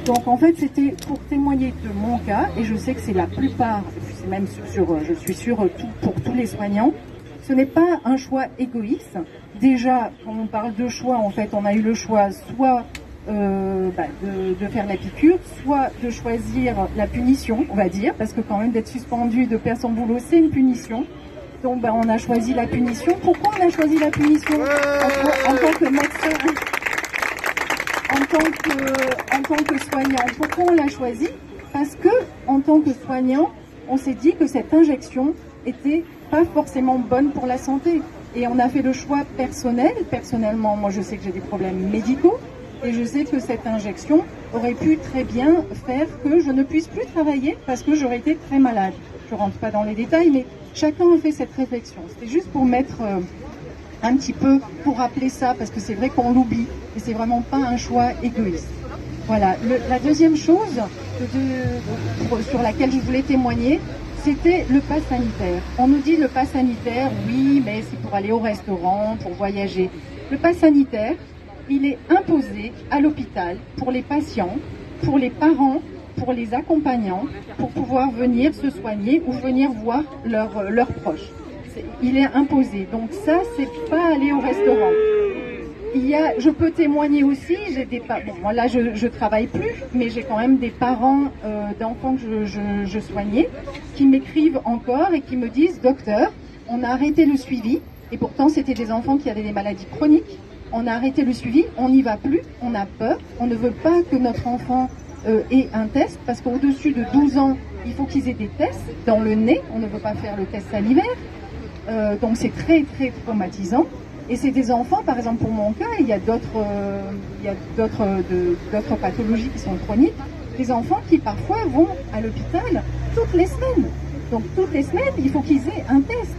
Donc en fait, c'était pour témoigner de mon cas, et je sais que c'est la plupart, c'est même je suis sûre pour tous les soignants, ce n'est pas un choix égoïste. Déjà, quand on parle de choix, en fait, on a eu le choix soit de faire la piqûre, soit de choisir la punition, on va dire, parce que quand même d'être suspendu, de perdre son boulot, c'est une punition. Donc on a choisi la punition. Pourquoi on a choisi la punition? En tant que médecin, en tant que soignant. Pourquoi on l'a choisi? Parce que en tant que soignant, on s'est dit que cette injection était pas forcément bonne pour la santé. Et on a fait le choix personnel. Personnellement, moi je sais que j'ai des problèmes médicaux et je sais que cette injection aurait pu très bien faire que je ne puisse plus travailler parce que j'aurais été très malade. Je ne rentre pas dans les détails, mais chacun a fait cette réflexion. C'était juste pour mettre un petit peu, pour rappeler ça, parce que c'est vrai qu'on l'oublie et c'est vraiment pas un choix égoïste. Voilà. La deuxième chose sur laquelle je voulais témoigner, c'était le pass sanitaire. On nous dit le pass sanitaire, oui, mais c'est pour aller au restaurant, pour voyager. Le pass sanitaire, il est imposé à l'hôpital pour les patients, pour les parents, pour les accompagnants, pour pouvoir venir se soigner ou venir voir leurs proches. Il est imposé. Donc ça, c'est pas aller au restaurant. Je peux témoigner aussi, j'ai des parents, bon, moi là je travaille plus, mais j'ai quand même des parents d'enfants que je soignais qui m'écrivent encore et qui me disent: docteur, on a arrêté le suivi, et pourtant c'était des enfants qui avaient des maladies chroniques, on a arrêté le suivi, on n'y va plus, on a peur, on ne veut pas que notre enfant ait un test, parce qu'au-dessus de 12 ans, il faut qu'ils aient des tests dans le nez, on ne veut pas faire le test salivaire, donc c'est très très traumatisant. Et c'est des enfants, par exemple pour mon cas, il y a d'autres pathologies qui sont chroniques, des enfants qui parfois vont à l'hôpital toutes les semaines. Donc toutes les semaines, il faut qu'ils aient un test.